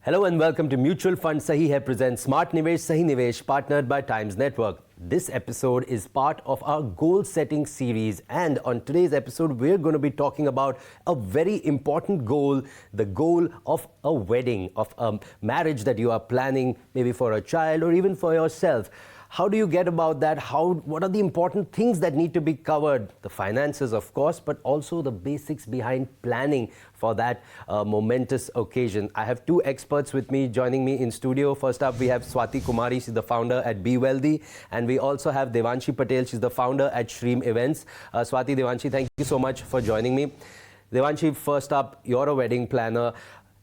Hello and welcome to Mutual Fund Sahi Hai presents Smart Nivesh Sahi Nivesh, partnered by Times Network. This episode is part of our goal setting series, and on today's episode we're going to be talking about a very important goal, the goal of a wedding, of a marriage that you are planning, maybe for a child or even for yourself. How do you get about that? What are the important things that need to be covered? The finances, of course, but also the basics behind planning for that momentous occasion. I have two experts with me joining me in studio. First up, we have Swati Kumari. She's the founder at Be Wealthy. And we also have Devanshi Patel. She's the founder at Shreem Events. Swati, Devanshi, thank you so much for joining me. Devanshi, first up, you're a wedding planner.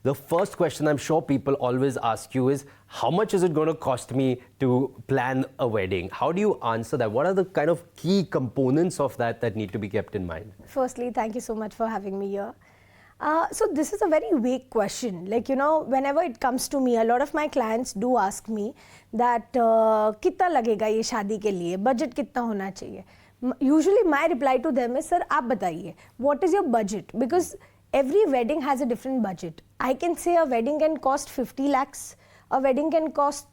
The first question I'm sure people always ask you is, how much is it going to cost me to plan a wedding? How do you answer that? What are the kind of key components of that need to be kept in mind? Firstly, thank you so much for having me here. So this is a very vague question. Like, whenever it comes to me, a lot of my clients do ask me that, कितना लगेगा ये शादी के लिए? Budget कितना होना चाहिए? Usually my reply to them is, sir, आप बताइए, what is your budget? Because every wedding has a different budget. I can say a wedding can cost 50 lakhs, a wedding can cost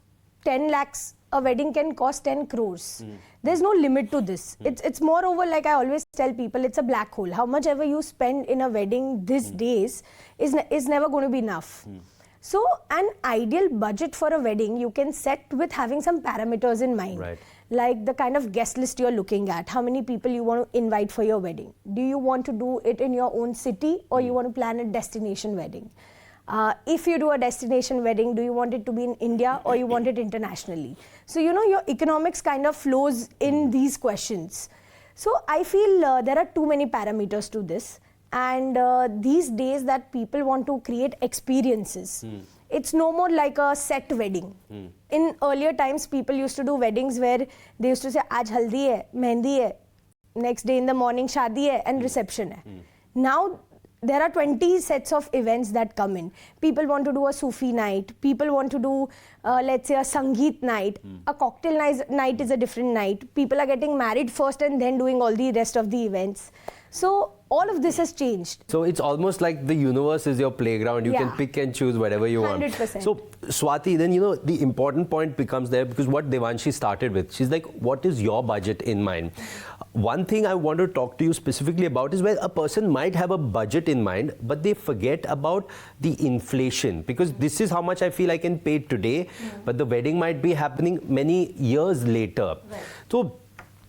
10 lakhs, a wedding can cost 10 crores. There's no limit to this. It's moreover, like I always tell people, it's a black hole. How much ever you spend in a wedding these days is never going to be enough. So an ideal budget for a wedding you can set with having some parameters in mind. Right. Like the kind of guest list you're looking at, how many people you want to invite for your wedding. Do you want to do it in your own city or you want to plan a destination wedding? If you do a destination wedding, do you want it to be in India or you want it internationally? So, your economics kind of flows in these questions. So, I feel there are too many parameters to this. And these days that people want to create experiences. It's no more like a set wedding. In earlier times, people used to do weddings where they used to say, Aaj haldi hai, mehndi hai, next day in the morning shadi hai and reception hai. Now, there are 20 sets of events that come in. People want to do a Sufi night. People want to do, let's say, a Sangeet night. A cocktail night is a different night. People are getting married first and then doing all the rest of the events. So all of this has changed. So it's almost like the universe is your playground. You can pick and choose whatever you 100%. want. So Swati, then the important point becomes there, because what Devanshi started with, she's like, what is your budget in mind? One thing I want to talk to you specifically about is where a person might have a budget in mind, but they forget about the inflation, because this is how much I feel I can pay today, but the wedding might be happening many years later. Right. So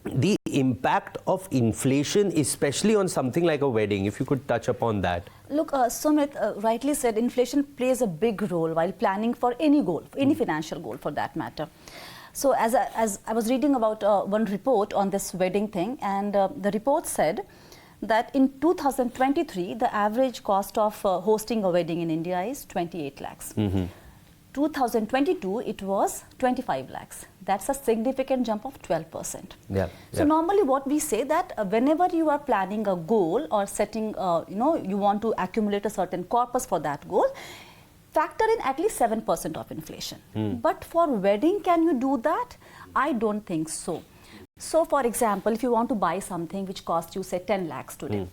the impact of inflation, especially on something like a wedding, if you could touch upon that. Look, Sumit rightly said, inflation plays a big role while planning for any goal, any financial goal for that matter. So as I was reading about one report on this wedding thing, and the report said that in 2023, the average cost of hosting a wedding in India is 28 lakhs. 2022, it was 25 lakhs. That's a significant jump of 12%. So normally what we say that whenever you are planning a goal or setting, you want to accumulate a certain corpus for that goal, factor in at least 7% of inflation. But for wedding, can you do that? I don't think so. So for example, if you want to buy something which costs you say 10 lakhs today,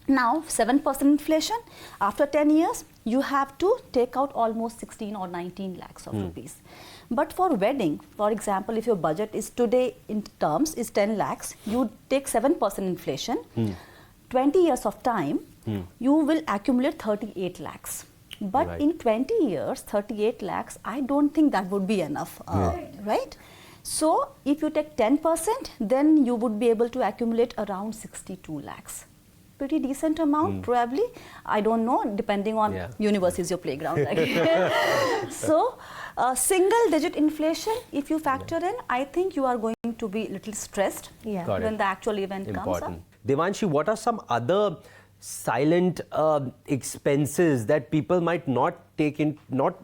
now 7% inflation, after 10 years, you have to take out almost 16 or 19 lakhs of rupees. But for wedding, for example, if your budget is today in terms is 10 lakhs, you take 7% inflation, 20 years of time, you will accumulate 38 lakhs. But in 20 years, 38 lakhs, I don't think that would be enough, right? So if you take 10%, then you would be able to accumulate around 62 lakhs. Pretty decent amount, probably. I don't know, depending on universe is your playground. So single digit inflation, if you factor in, I think you are going to be a little stressed when the actual event comes up. Devanshi, what are some other silent expenses that people might not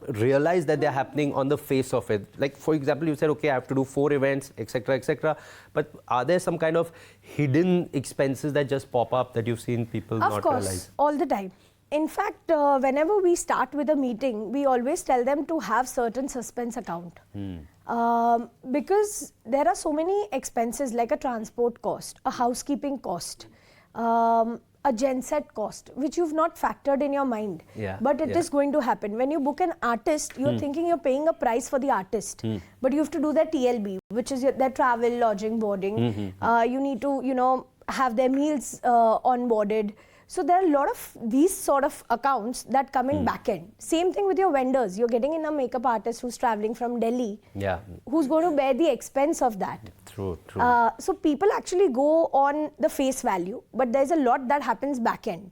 realize that they're happening on the face of it? Like, for example, you said, okay, I have to do 4 events, etc., etc. But are there some kind of hidden expenses that just pop up that you've seen people not realize? Of course, all the time. In fact, whenever we start with a meeting, we always tell them to have certain suspense account. Because there are so many expenses like a transport cost, a housekeeping cost, a gen set cost, which you've not factored in your mind. Yeah, But it yeah. is going to happen. When you book an artist, you're thinking you're paying a price for the artist. But you have to do their TLB, which is their travel, lodging, boarding. You need to, have their meals onboarded. So there are a lot of these sort of accounts that come in back end. Same thing with your vendors. You're getting in a makeup artist who's traveling from Delhi, who's going to bear the expense of that. True. So people actually go on the face value, but there's a lot that happens back end.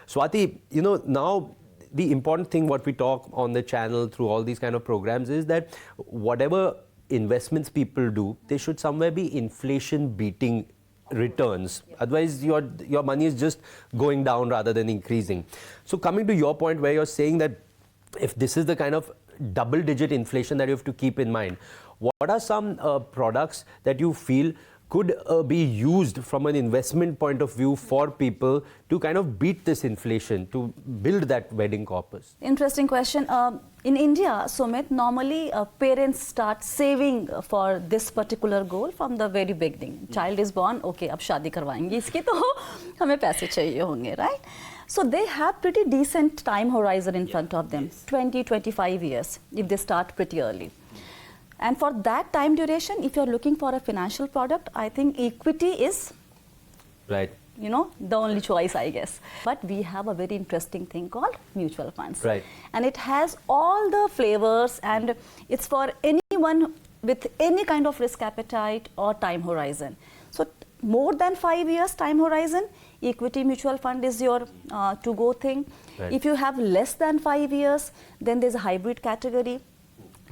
Swati, now the important thing what we talk on the channel through all these kind of programs is that whatever investments people do, they should somewhere be inflation beating returns. Otherwise your money is just going down rather than increasing. So coming to your point where you're saying that if this is the kind of double digit inflation that you have to keep in mind, what are some products that you feel could be used from an investment point of view for people to kind of beat this inflation, to build that wedding corpus? Interesting question. In India, Sumit, normally parents start saving for this particular goal from the very beginning. Child is born, okay, ab shaadi karwayenge iski to hame paise chahiye honge, right? So they have pretty decent time horizon in front of them, 20-25 years if they start pretty early. And for that time duration, if you're looking for a financial product, I think equity is, Right. the only choice, I guess. But we have a very interesting thing called mutual funds. Right. And it has all the flavors, and it's for anyone with any kind of risk appetite or time horizon. So more than 5 years time horizon, equity mutual fund is your to-go thing. Right. If you have less than 5 years, then there's a hybrid category.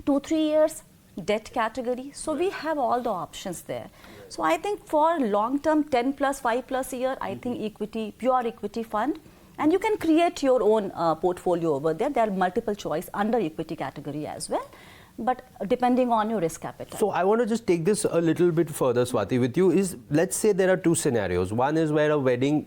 2-3 years, debt category. So we have all the options there. So I think for long term, 10 plus, 5 plus year, I think equity, pure equity fund, and you can create your own portfolio over there. There are multiple choice under equity category as well, but depending on your risk appetite. So I want to just take this a little bit further, Swati, with you. Is, let's say there are two scenarios. One is where a wedding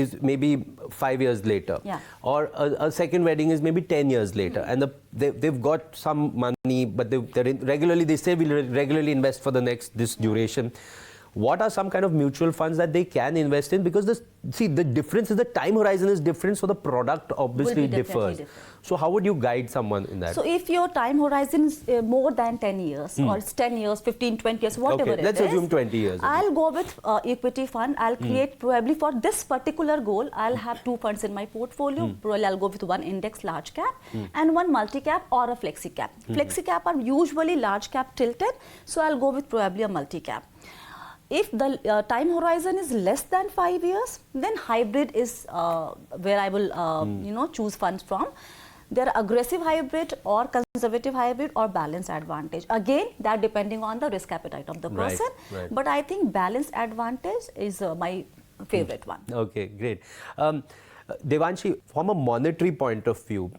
is maybe 5 years later, or a second wedding is maybe 10 years later, and they've got some money, but they say we'll regularly invest for this duration. What are some kind of mutual funds that they can invest in? Because the difference is the time horizon is different, so the product obviously differs. So how would you guide someone in that? So if your time horizon is more than 10 years, or it's 10 years, 15, 20 years, whatever it is. Let's assume 20 years. I'll go with equity fund. I'll create probably for this particular goal, I'll have 2 funds in my portfolio. Probably I'll go with one index large cap and one multi cap or a flexi cap. Flexi cap are usually large cap tilted, so I'll go with probably a multi cap. If the time horizon is less than 5 years, then hybrid is where I will choose funds from. There are aggressive hybrid or conservative hybrid or balanced advantage. Again, that depending on the risk appetite of the person. Right. But I think balanced advantage is my favorite one. Okay, great. Devanshi, from a monetary point of view,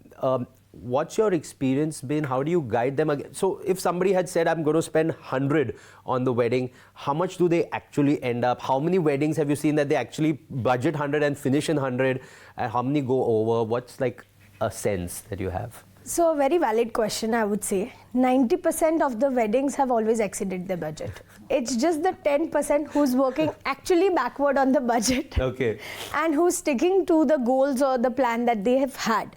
what's your experience been? How do you guide them? So if somebody had said, I'm going to spend 100 on the wedding, how much do they actually end up? How many weddings have you seen that they actually budget 100 and finish in 100? And how many go over? What's like a sense that you have? So a very valid question, I would say. 90% of the weddings have always exceeded their budget. It's just the 10% who's working actually backward on the budget. Okay. And who's sticking to the goals or the plan that they have had.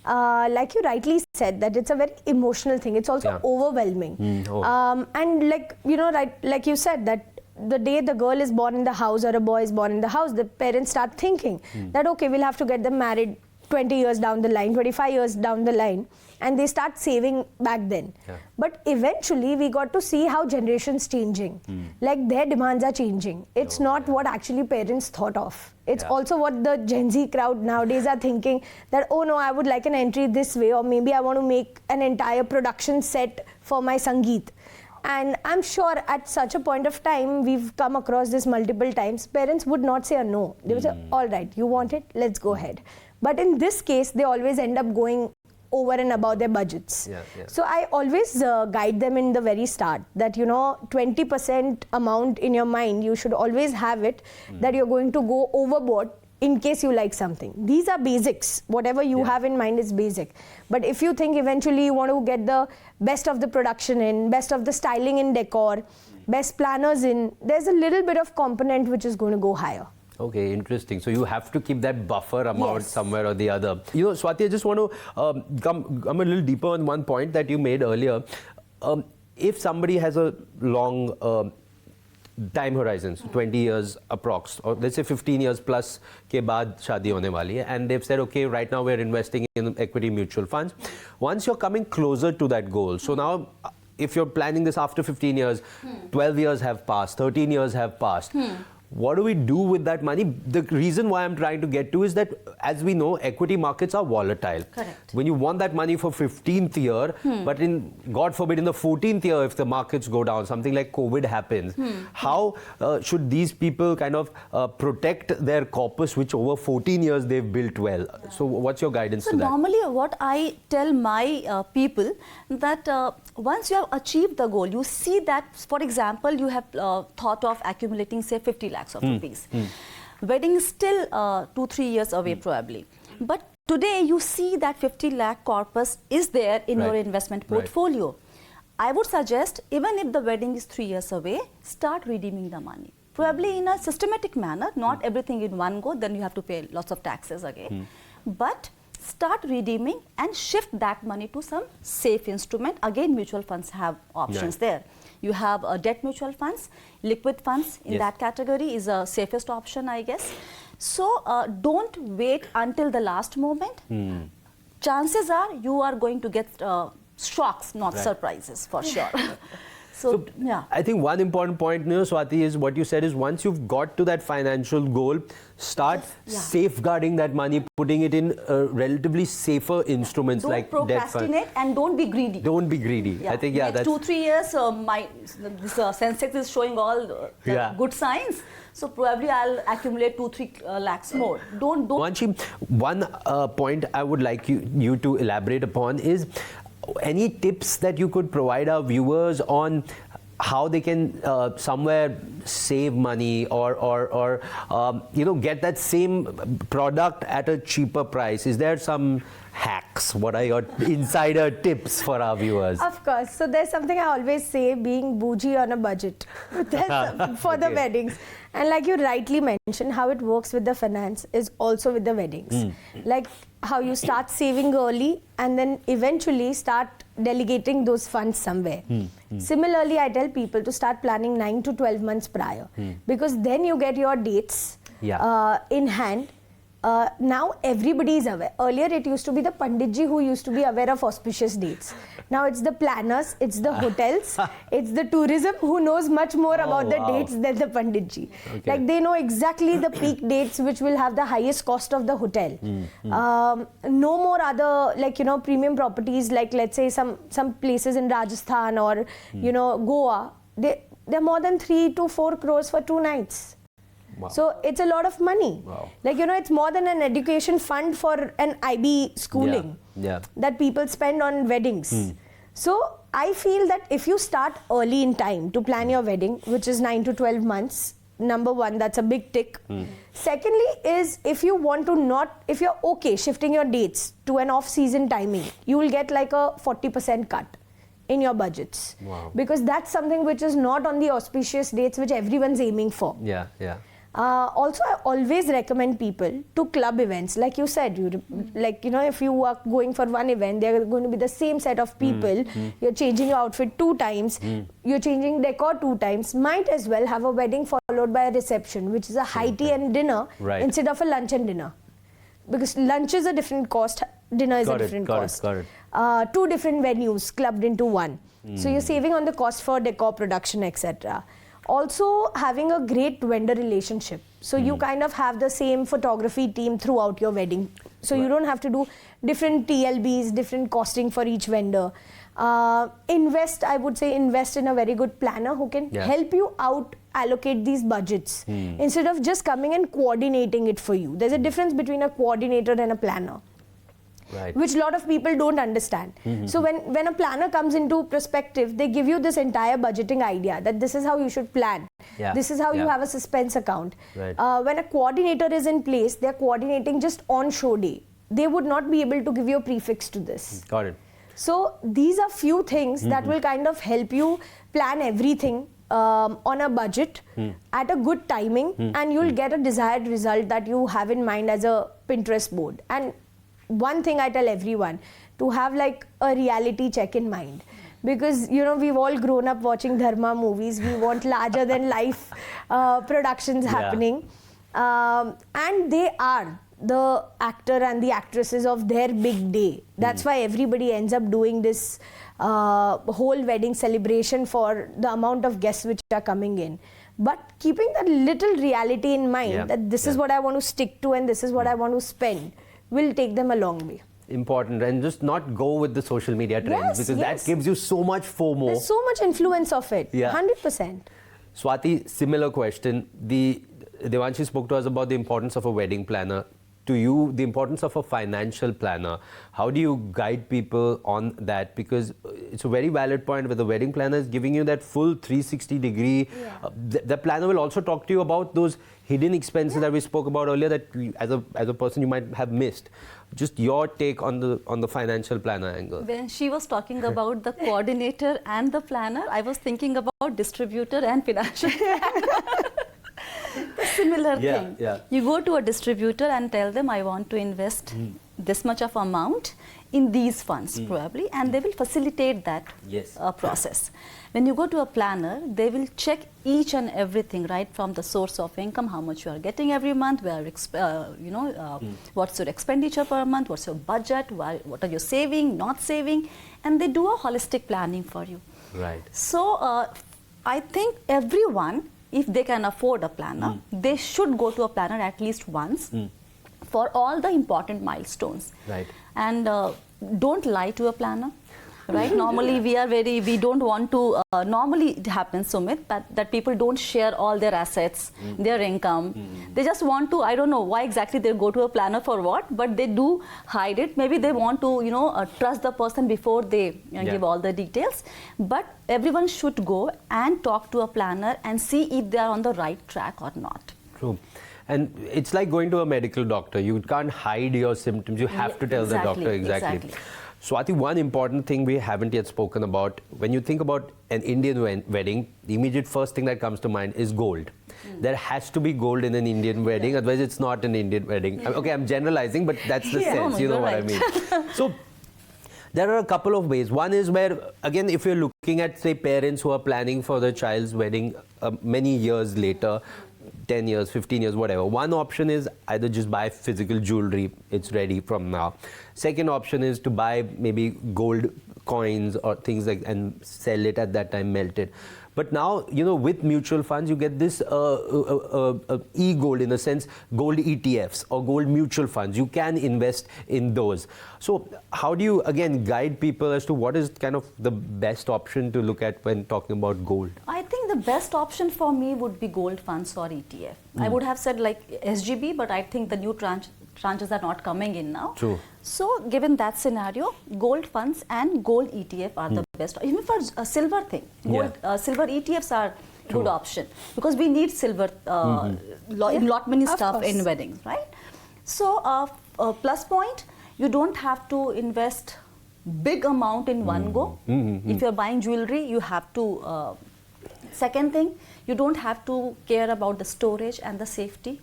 Like you rightly said, that it's a very emotional thing. It's also overwhelming. And like you said, that the day the girl is born in the house or a boy is born in the house, the parents start thinking that, okay, we'll have to get them married 20 years down the line, 25 years down the line, and they start saving back then. But eventually we got to see how generations changing. Like their demands are changing. It's not what actually parents thought of. It's also what the Gen Z crowd nowadays are thinking, that, oh no, I would like an entry this way, or maybe I want to make an entire production set for my Sangeet. And I'm sure at such a point of time, we've come across this multiple times, parents would not say a no. They would say, all right, you want it, let's go ahead. But in this case, they always end up going over and above their budgets. So I always guide them in the very start that, 20% amount in your mind, you should always have it, that you're going to go overboard in case you like something. These are basics. Whatever you have in mind is basic. But if you think eventually you want to get the best of the production in, best of the styling in decor, best planners in, there's a little bit of component which is going to go higher. Okay, interesting. So you have to keep that buffer amount Yes. somewhere or the other. You know, Swati, I just want to come a little deeper on one point that you made earlier. If somebody has a long time horizons, 20 years approx, or let's say 15 years plus के बाद शादी होने वाली है, and they've said, okay, right now we're investing in equity mutual funds. Once you're coming closer to that goal, so now if you're planning this after 15 years, 12 years have passed, 13 years have passed. What do we do with that money? The reason why I'm trying to get to is that, as we know, equity markets are volatile. Correct. When you want that money for 15th year, but in, God forbid, in the 14th year, if the markets go down, something like COVID happens, how should these people kind of protect their corpus, which over 14 years they've built well? So what's your guidance So to that? normally what I tell my people that once you have achieved the goal, you see that, for example, you have thought of accumulating say 50 lakhs of rupees. Wedding is still 2-3 years away probably. But today you see that 50 lakh corpus is there in your investment portfolio. I would suggest, even if the wedding is 3 years away, start redeeming the money. Probably in a systematic manner, not everything in one go, then you have to pay lots of taxes again. But start redeeming and shift that money to some safe instrument. Again, mutual funds have options there. You have debt mutual funds, liquid funds in that category is the safest option, I guess. So don't wait until the last moment. Chances are you are going to get shocks, not surprises, for sure. So, yeah. I think one important point, Swati, is what you said is once you've got to that financial goal, start safeguarding that money, putting it in relatively safer instruments Don't like debt procrastinate funds. and don't be greedy. Don't be greedy. I think, Next that's 2-3 years, this Sensex is showing all the good signs. So probably I'll accumulate 2-3 lakhs more. Don't. Devanshi, one point I would like you to elaborate upon is any tips that you could provide our viewers on how they can somewhere save money or get that same product at a cheaper price. Is there some hacks? What are your insider tips for our viewers? Of course. So there's something I always say, being bougie on a budget for the weddings. And like you rightly mentioned, how it works with the finance is also with the weddings. Like how you start saving early and then eventually start delegating those funds somewhere. Similarly, I tell people to start planning 9 to 12 months prior, because then you get your dates in hand. Now everybody is aware. Earlier it used to be the Panditji who used to be aware of auspicious dates. Now it's the planners, it's the hotels, it's the tourism who knows much more about the dates than the Panditji. Like they know exactly the peak dates which will have the highest cost of the hotel. No more other premium properties, like let's say some places in Rajasthan or Goa. They're more than 3 to 4 crores for 2 nights. Wow. So it's a lot of money. Wow. It's more than an education fund for an IB schooling that people spend on weddings. So I feel that if you start early in time to plan your wedding, which is 9 to 12 months, number one, that's a big tick. Secondly is if you're okay shifting your dates to an off-season timing, you will get like a 40% cut in your budgets. Wow. Because that's something which is not on the auspicious dates which everyone's aiming for. Also, I always recommend people to club events. Like you said, if you are going for one event, there are going to be the same set of people. You're changing your outfit 2 times. You're changing decor 2 times. Might as well have a wedding followed by a reception, which is a high tea and dinner instead of a lunch and dinner. Because lunch is a different cost, dinner is a different cost. 2 different venues clubbed into one. So you're saving on the cost for decor, production, etc. Also having a great vendor relationship. So you kind of have the same photography team throughout your wedding. So you don't have to do different TLBs, different costing for each vendor. Invest in a very good planner who can help you out allocate these budgets instead of just coming and coordinating it for you. There's a difference between a coordinator and a planner. Which a lot of people don't understand. So when a planner comes into perspective, they give you this entire budgeting idea that this is how you should plan. This is how you have a suspense account. When a coordinator is in place, they're coordinating just on show day. They would not be able to give you a prefix to this. Got it. So these are few things that will kind of help you plan everything on a budget at a good timing, and you'll get a desired result that you have in mind as a Pinterest board. And one thing I tell everyone, to have like a reality check in mind, because you know we've all grown up watching Dharma movies. We want larger than life productions happening, and they are the actor and the actresses of their big day. That's why everybody ends up doing this whole wedding celebration for the amount of guests which are coming in. But keeping that little reality in mind, that this is what I want to stick to and this is what I want to spend, will take them a long way. Important. And just not go with the social media trends, because that gives you so much FOMO. There's so much influence of it. 100%. Swati, similar question. Devanshi spoke to us about the importance of a wedding planner. To you, the importance of a financial planner. How do you guide people on that? Because it's a very valid point where the wedding planner is giving you that full 360 degree. The planner will also talk to you about those hidden expenses that we spoke about earlier that as a person you might have missed. Just your take on the financial planner angle. When she was talking about the coordinator and the planner, I was thinking about distributor and financial planner. Similar thing. You go to a distributor and tell them, I want to invest this much of amount in these funds probably, and they will facilitate that process. When you go to a planner, they will check each and everything, right from the source of income, how much you are getting every month, where what's your expenditure per month, what's your budget, what are you saving, not saving, and they do a holistic planning for you. Right. So I think everyone, if they can afford a planner, they should go to a planner at least once for all the important milestones. Right. And don't lie to a planner. Right? Normally we don't want to, normally it happens, Sumit, that people don't share all their assets, their income. They just want to, I don't know why exactly they go to a planner for what, but they do hide it. Maybe they want to, trust the person before they give all the details. But everyone should go and talk to a planner and see if they are on the right track or not. True. And it's like going to a medical doctor. You can't hide your symptoms. You have to tell the doctor exactly. Swati, one important thing we haven't yet spoken about, when you think about an Indian wedding, the immediate first thing that comes to mind is gold. There has to be gold in an Indian wedding, otherwise it's not an Indian wedding. Okay, I'm generalizing, but that's the sense, you know what I mean. So, there are a couple of ways. One is where, again, if you're looking at, say, parents who are planning for their child's wedding many years later, 10 years, 15 years, whatever. One option is either just buy physical jewelry, it's ready from now. Second option is to buy maybe gold coins or things like and sell it at that time, melt it. But now, with mutual funds, you get this e-gold, in a sense, gold ETFs or gold mutual funds. You can invest in those. So how do you, again, guide people as to what is kind of the best option to look at when talking about gold? I think the best option for me would be gold funds or ETF. I would have said like SGB, but I think the new tranches are not coming in now. True. So given that scenario, gold funds and gold ETF are the best. Even for a silver thing, silver ETFs are good option, because we need silver in lot many stuff in weddings, right? So plus point, you don't have to invest big amount in one go. If you're buying jewelry, you have to. Second thing, you don't have to care about the storage and the safety.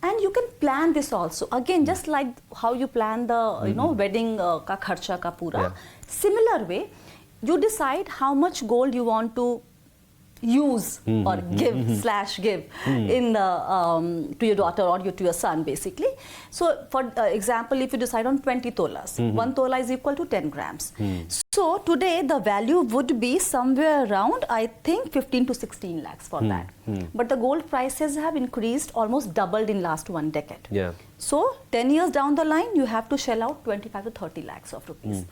And you can plan this also. Again, just like how you plan the wedding ka kharcha ka pura. Similar way, you decide how much gold you want to use or give /give in the to your daughter or to your son, basically. So for example, if you decide on 20 tolas, 1 tola is equal to 10 grams. So today the value would be somewhere around, I think, 15 to 16 lakhs for that. But the gold prices have increased, almost doubled in last 1 decade. So 10 years down the line, you have to shell out 25 to 30 lakhs of rupees.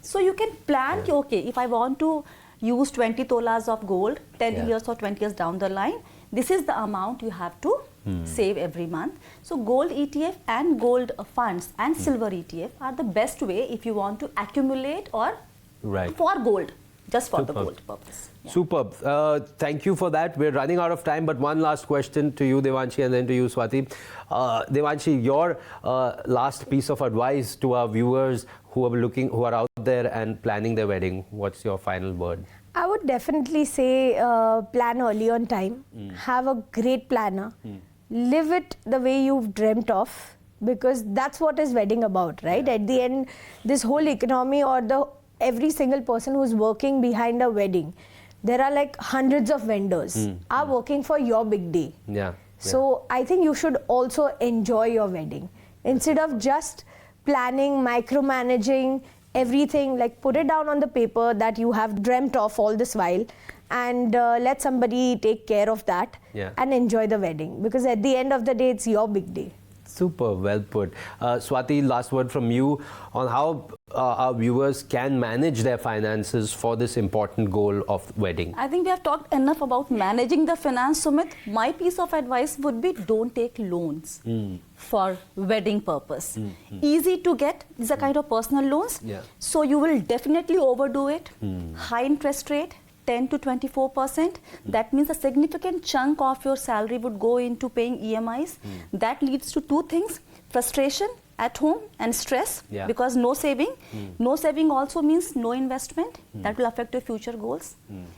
So you can plan, okay, if I want to use 20 tolas of gold 10 years or 20 years down the line, this is the amount you have to save every month. So gold ETF and gold funds and silver ETF are the best way if you want to accumulate or for gold, just for the gold purpose. Superb. Thank you for that. We're running out of time, but one last question to you, Devanshi, and then to you, Swati. Devanshi, your last piece of advice to our viewers who are out there and planning their wedding, what's your final word? I would definitely say plan early on time. Have a great planner. Live it the way you've dreamt of, because that's what is wedding about, right? At the end, this whole economy or every single person who's working behind a wedding, there are like hundreds of vendors are working for your big day. Yeah. So I think you should also enjoy your wedding instead of just planning, micromanaging everything. Like, put it down on the paper that you have dreamt of all this while, and let somebody take care of that and enjoy the wedding, because at the end of the day, it's your big day. Super, well put. Swati, last word from you on how our viewers can manage their finances for this important goal of wedding. I think we have talked enough about managing the finance, Sumit. My piece of advice would be, don't take loans for wedding purpose. Easy to get. These are kind of personal loans. So you will definitely overdo it. High interest rate, 10 to 24%. That means a significant chunk of your salary would go into paying EMIs. That leads to two things: frustration at home and stress, because no saving. No saving also means no investment. That will affect your future goals.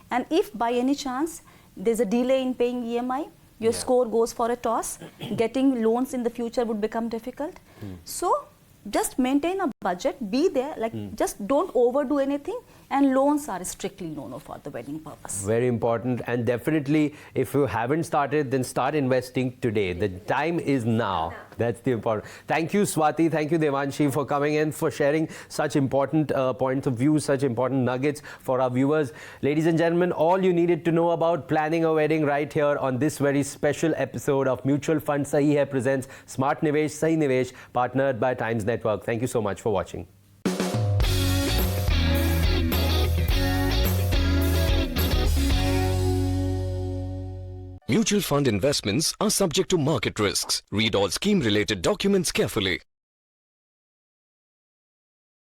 And if by any chance there's a delay in paying EMI, your score goes for a toss. Getting loans in the future would become difficult. So just maintain a budget, be there, like just don't overdo anything, and loans are strictly no for the wedding purpose. Very important, and definitely if you haven't started, then start investing today. The time is now. That's the important. Thank you, Swati. Thank you, Devanshi, for coming in, for sharing such important points of view, such important nuggets for our viewers. Ladies and gentlemen, all you needed to know about planning a wedding right here on this very special episode of Mutual Fund Sahi Hai presents Smart Nivesh Sahi Nivesh, partnered by Times Network. Thank you so much for watching. Mutual fund investments are subject to market risks. Read all scheme-related documents carefully.